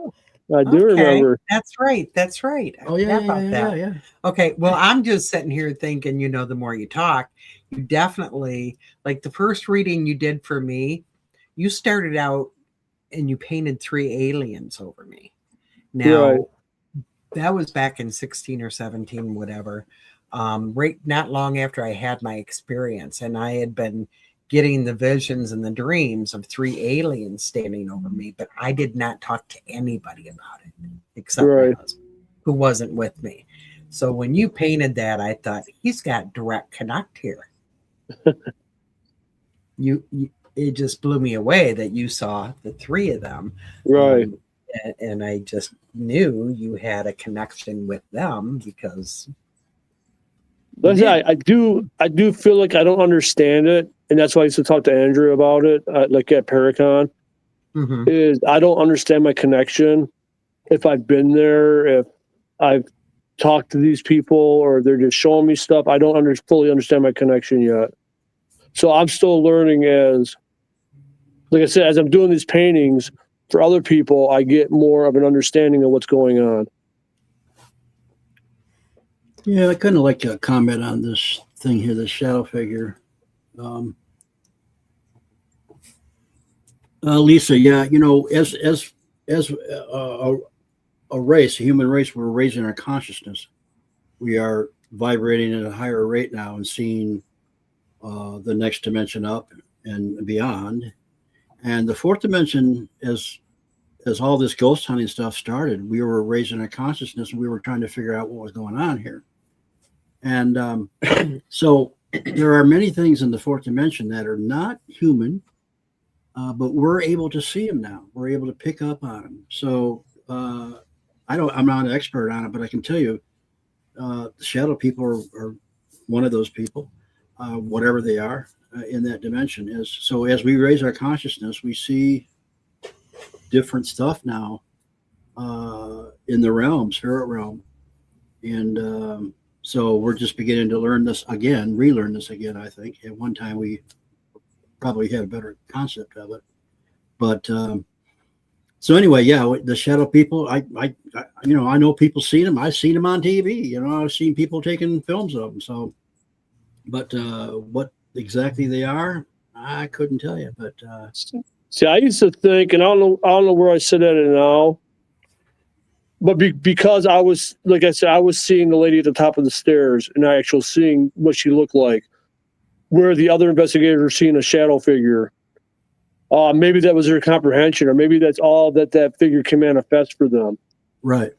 I do remember. That's right. That's right. Oh, yeah. Okay. Well, I'm just sitting here thinking, the more you talk, you definitely, like the first reading you did for me, you started out and you painted 3 aliens over me. Now, that was back in 16 or 17, whatever. Right, not long after I had my experience, and I had been getting the visions and the dreams of 3 aliens standing over me, but I did not talk to anybody about it except my husband, who wasn't with me. So when you painted that, I thought, he's got direct connect here. It just blew me away that you saw the 3 of them. Right. And I just knew you had a connection with them because. I do feel like I don't understand it, and that's why I used to talk to Andrew about it, like at Paracon. Is I don't understand my connection. If I've been there, if I've talked to these people, or they're just showing me stuff, I don't fully understand my connection yet. So I'm still learning like I said, as I'm doing these paintings for other people, I get more of an understanding of what's going on. Yeah, I kind of like to comment on this thing here, this shadow figure. Lisa, as a race, a human race, we're raising our consciousness. We are vibrating at a higher rate now and seeing the next dimension up and beyond. And the 4th dimension, as as all this ghost hunting stuff started, we were raising our consciousness and we were trying to figure out what was going on here. And so there are many things in the fourth dimension that are not human, but we're able to see them now. We're able to pick up on them. So I'm not an expert on it, but I can tell you, the shadow people are one of those people, whatever they are in that dimension is. So as we raise our consciousness, we see different stuff now in the spirit realm. And so we're just beginning to relearn this again, I think. At one time we probably had a better concept of it. But so anyway, yeah, the shadow people, I know people seen them. I've seen them on TV. I've seen people taking films of them. So, but what exactly they are, I couldn't tell you. But see, I used to think, and I don't know where I sit at it now, but because I was, like I said, I was seeing the lady at the top of the stairs, and I actually seeing what she looked like. Where the other investigators were seeing a shadow figure. Maybe that was their comprehension, or maybe that's all that figure can manifest for them. Right.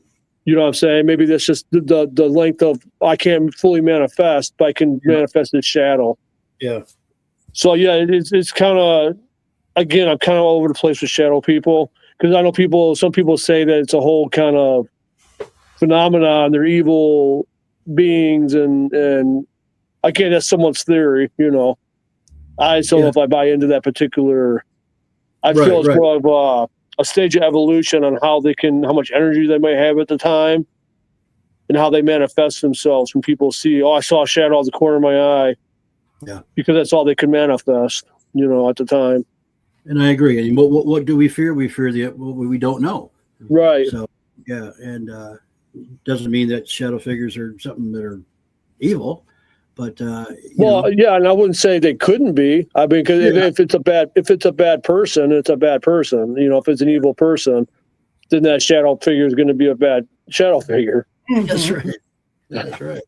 You know what I'm saying? Maybe that's just the length of, I can't fully manifest, but I can manifest this shadow. Yeah. So yeah, it's kind of, again, I'm kind of all over the place with shadow people, because I know some people say that it's a whole kind of phenomenon. They're evil beings, and again, that's someone's theory. I just don't know if I buy into that particular. I feel it's more of a stage of evolution on how much energy they may have at the time, and how they manifest themselves. When people see, I saw a shadow out of the corner of my eye, because that's all they could manifest, at the time. And I agree. And what do we fear? We fear what we don't know. Right. So yeah, and doesn't mean that shadow figures are something that are evil. But yeah, and I wouldn't say they couldn't be. I mean, because if it's a bad person, it's a bad person. If it's an evil person, then that shadow figure is going to be a bad shadow figure. That's right. That's right.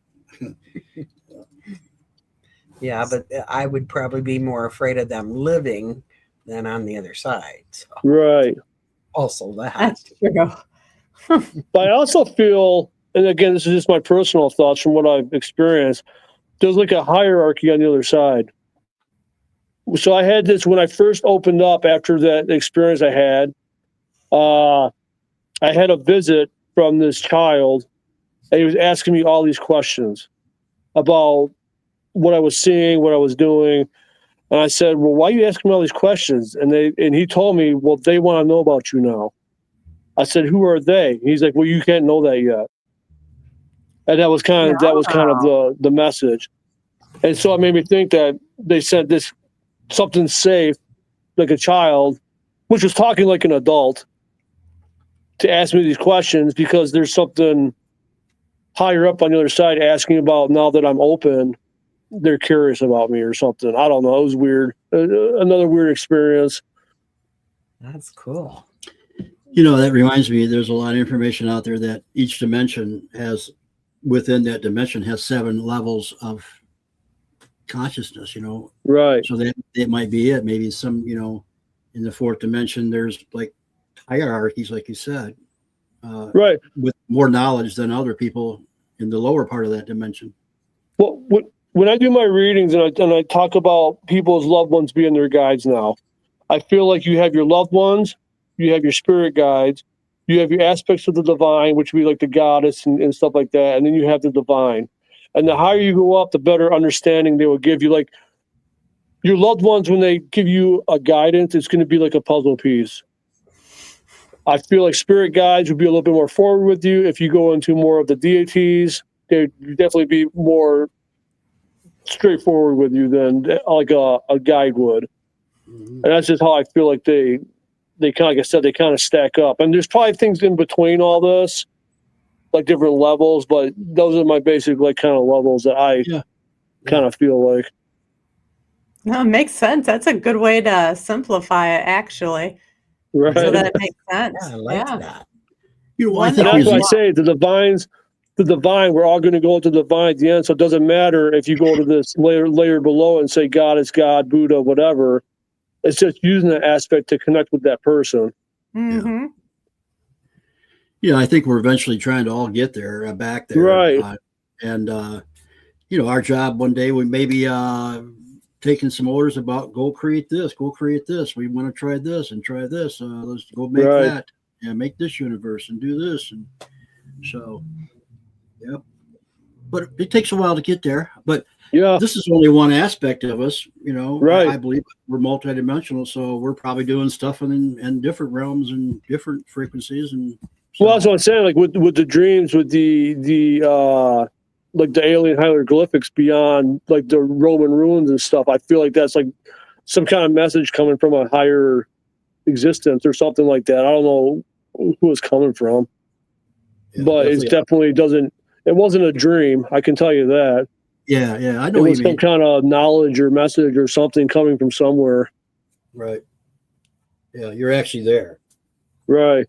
Yeah, but I would probably be more afraid of them living than on the other side. So. Right. Also, that. That's true. But I also feel, and again, this is just my personal thoughts from what I've experienced. There's like a hierarchy on the other side. So I had this when I first opened up after that experience I had. I had a visit from this child, and he was asking me all these questions about what I was seeing, what I was doing. And I said, well, why are you asking me all these questions? And he told me, well, they want to know about you now. I said, who are they? And he's like, well, you can't know that yet. And that was kind of the message. And so it made me think that they sent this something safe, like a child, which was talking like an adult, to ask me these questions, because there's something higher up on the other side asking about, now that I'm open, they're curious about me or something. I don't know. It was weird. Another weird experience. That's cool. That reminds me, there's a lot of information out there that each dimension within that dimension has 7 levels of consciousness, Right. So that it might be it. Maybe some, in the fourth dimension, there's like hierarchies, like you said, right, with more knowledge than other people in the lower part of that dimension. Well, when I do my readings and I talk about people's loved ones being their guides now, I feel like you have your loved ones, you have your spirit guides, you have your aspects of the divine, which would be like the goddess and stuff like that, and then you have the divine. And the higher you go up, the better understanding they will give you. Like your loved ones, when they give you a guidance, it's going to be like a puzzle piece. I feel like spirit guides would be a little bit more forward with you. If you go into more of the deities, they'd definitely be more straightforward with you than like a guide would. Mm-hmm. And that's just how I feel like they kind of, like I said, they kind of stack up. And there's probably things in between all this, like different levels, but those are my basic like kind of levels that I kind of feel like. No, it makes sense. That's a good way to simplify it, actually. Right. So that makes sense. Yeah, I like that. That's why I say the divine, we're all going to go to the divine at the end. So it doesn't matter if you go to this layer below and say God is God, Buddha, whatever. It's just using that aspect to connect with that person. Mm-hmm. Yeah, I think we're eventually trying to all get there, back there. Right. And, our job one day, we maybe taking some orders about go create this. We want to try this and try this. Let's go make Right. that and make this universe and do this. And so, yeah. But it takes a while to get there. But Yeah. this is only one aspect of us, Right. I believe we're multidimensional, so we're probably doing stuff in different realms and different frequencies. And so, Well, that's what I'm saying. Like with the dreams, with the like the alien hieroglyphics beyond like the Roman ruins and stuff. I feel like that's like some kind of message coming from a higher existence or something like that. I don't know who it's coming from, yeah, but it definitely doesn't. It wasn't a dream. I can tell you that. Yeah, I know It what was you some mean. kind of knowledge or message or something coming from somewhere. Right. Yeah, you're actually there. Right.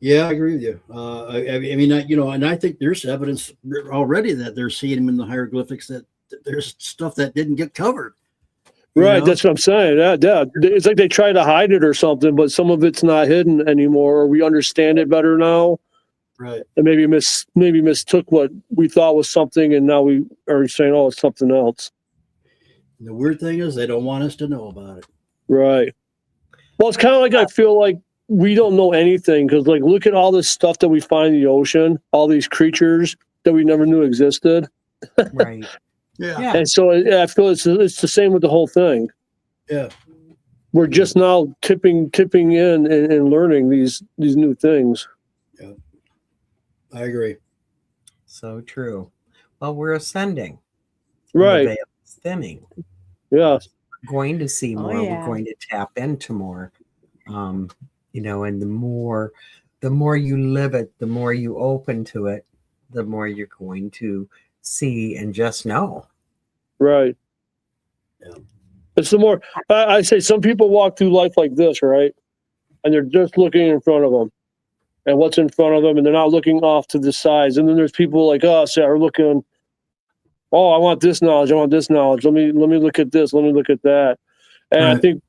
Yeah, I agree with you. I mean, and I think there's evidence already that they're seeing them in the hieroglyphics, that there's stuff that didn't get covered. Right, that's what I'm saying. Yeah, it's like they try to hide it or something, but some of it's not hidden anymore, or we understand it better now. Right. And maybe mistook what we thought was something, and now we are saying, "Oh, it's something else." And the weird thing is, they don't want us to know about it. Right. Well, it's kind of like I feel like we don't know anything because, like, look at all this stuff that we find in the ocean, all these creatures that we never knew existed. Right. Yeah. And so I feel it's the same with the whole thing. Yeah. We're just now tipping in and learning these new things. Yeah. I agree. So true. Well, we're ascending. Right. The veil is thinning. Yeah. We're going to see more. yeah. We're going to tap into more. And the more you live it, the more you open to it, the more you're going to see and just know. Right. Yeah. It's the more I say some people walk through life like this, right? And they're just looking in front of them and what's in front of them, and they're not looking off to the sides. And then there's people like us that are looking, oh, I want this knowledge. Let me look at this. Let me look at that. And Right. I think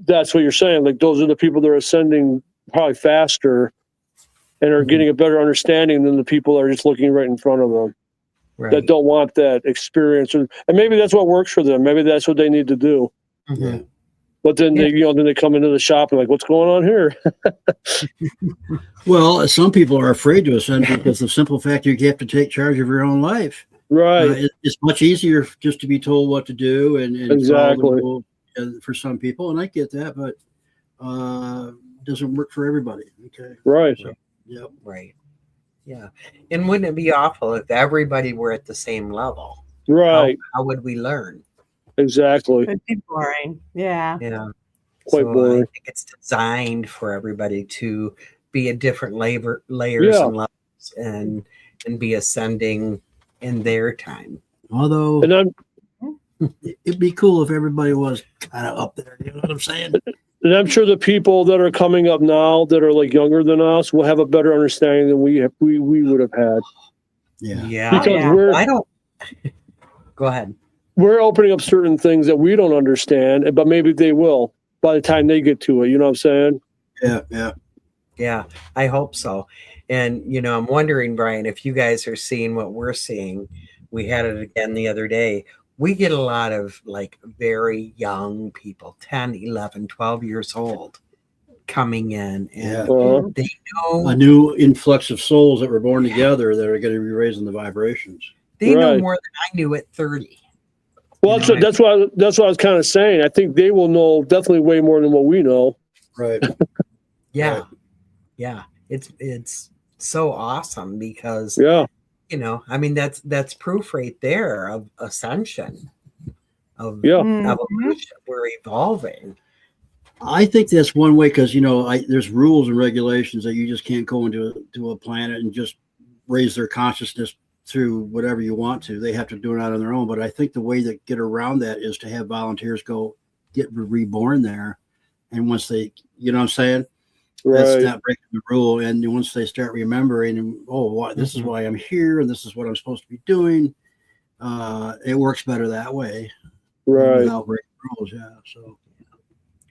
that's what you're saying. Like those are the people that are ascending probably faster and are getting a better understanding than the people that are just looking right in front of them. Right. That don't want that experience, and maybe that's what works for them. Maybe that's what they need to do. Mhm. Yeah. But then they come into the shop and like, what's going on here? Well, some people are afraid to ascend because the simple fact you have to take charge of your own life. Right. It's much easier just to be told what to do and Exactly. follow the rules, for some people, and I get that, but it doesn't work for everybody. Okay. Right. So, yep. Right. Yeah. And wouldn't it be awful if everybody were at the same level? Right. How would we learn? Exactly. It'd be boring. Yeah. Yeah. Quite so boring. I think it's designed for everybody to be at different layers Yeah. and levels and be ascending in their time. Although And it'd be cool if everybody was kind of up there. You know what I'm saying? I'm sure the people that are coming up now that are like younger than us will have a better understanding than we would have had. Yeah. Yeah. Because yeah. I don't. Go ahead. we're opening up certain things that we don't understand, but maybe they will by the time they get to it. You know what I'm saying? Yeah. Yeah, I hope so. And, I'm wondering, Brian, if you guys are seeing what we're seeing. We had it again the other day. We get a lot of like very young people, 10, 11, 12 years old coming in. And they know a new influx of souls that were born together that are going to be raising the vibrations. they know more than I knew at 30. Well, that's what I was kind of saying. I think they will know definitely way more than what we know. Right. Yeah. Right. Yeah. It's so awesome because that's proof right there of ascension, of evolution. We're evolving. I think that's one way because there's rules and regulations that you just can't go into a planet and just raise their consciousness through whatever you want to. They have to do it out on their own. But I think the way to get around that is to have volunteers get reborn there, and once they, you know what I'm saying. That's not breaking the rule. And once they start remembering, this is why I'm here, and this is what I'm supposed to be doing, it works better that way. Right. Without breaking rules, yeah. So,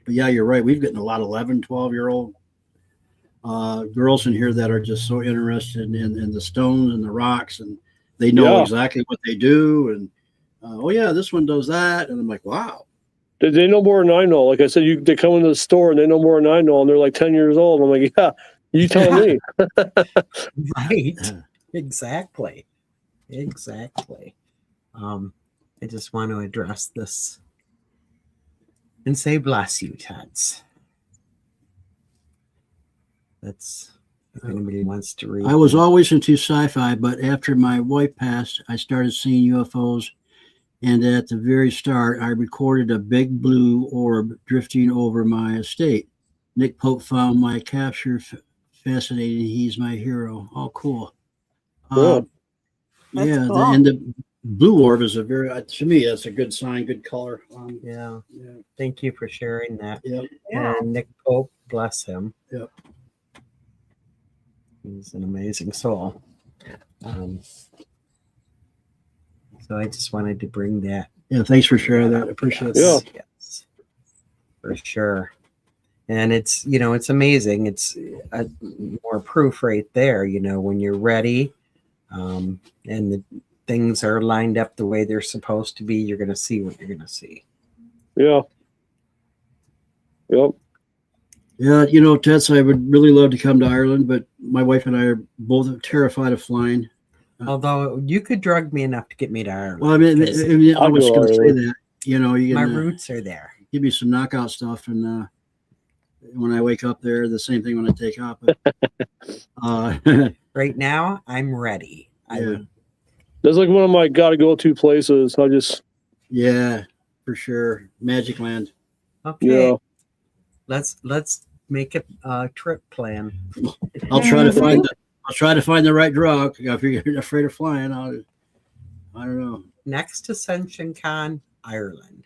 but yeah, you're right. We've gotten a lot of 11, 12-year-old girls in here that are just so interested in the stones and the rocks, and they know exactly what they do. And oh yeah, this one does that, and I'm like, wow. They know more than I know. Like I said, they come into the store and they know more than I know, and they're like 10 years old. I'm like, yeah, you tell me. Right. Exactly. I just want to address this and say bless you, Tots. That's if anybody wants to read. I was always into sci-fi, but after my wife passed, I started seeing UFOs. And at the very start, I recorded a big blue orb drifting over my estate. Nick Pope found my capture fascinating. He's my hero. Oh, cool. That's yeah, cool. and the blue orb is to me, that's a good sign, good color. Yeah. Thank you for sharing that. Yep. Yeah. And Nick Pope, bless him. Yep. He's an amazing soul. So I just wanted to bring that. Yeah, thanks for sharing that. I appreciate it. Yes, for sure. And it's, it's amazing. It's more proof right there, when you're ready and the things are lined up the way they're supposed to be, you're going to see what you're going to see. Yeah. Yep. Yeah, Tess, I would really love to come to Ireland, but my wife and I are both terrified of flying. Although you could drug me enough to get me to Ireland. Well, I mean I was going to say that. You my can, roots are there. Give me some knockout stuff, and when I wake up there, the same thing when I take off. But, right now, I'm ready. That's like one of my gotta-go-to places. Yeah, for sure. Magic Land. Okay. Yeah. Let's make a trip plan. I'll try to find the right drug. If you're afraid of flying, I don't know. Next Ascension Con, Ireland.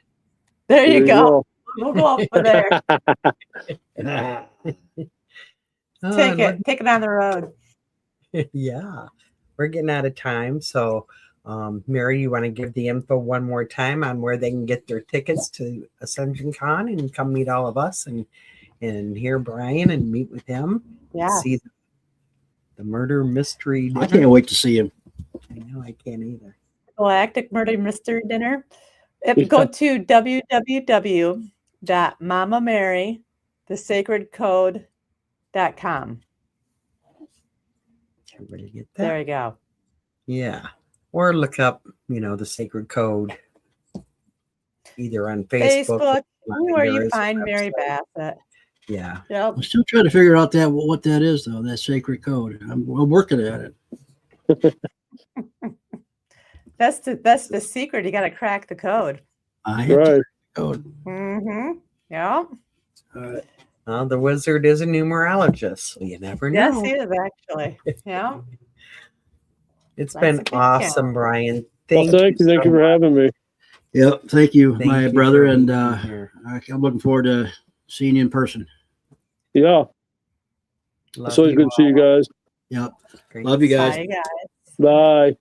There you go. We'll go over there. Take it on the road. Yeah, we're getting out of time. So, Mary, you want to give the info one more time on where they can get their tickets to Ascension Con and come meet all of us and hear Brian and meet with him. Yeah. See the murder mystery dinner. I can't wait to see him. I know, I can't either. Galactic Murder Mystery Dinner. Go to www.mamamarythesacredcode.com. Everybody get that? There you go. Yeah. Or look up, the Sacred Code either on Facebook or you find Mary Bassett. Yeah. Yep. I'm still trying to figure out what that is, though, that sacred code. I'm working at it. That's the secret. You got to crack the code. I have Right. code. Mm-hmm. Yeah. The wizard is a numerologist, so you never know. Yes, he is actually. Yeah. It's That's been a good awesome, count. Brian. Thank you for having me. Yep. Thank you, Thank my you brother, for and being here. I'm looking forward to seeing you in person. Yeah. Love It's always good to see you all. guys. Yep. Great Love you to see guys. Bye, guys. Bye.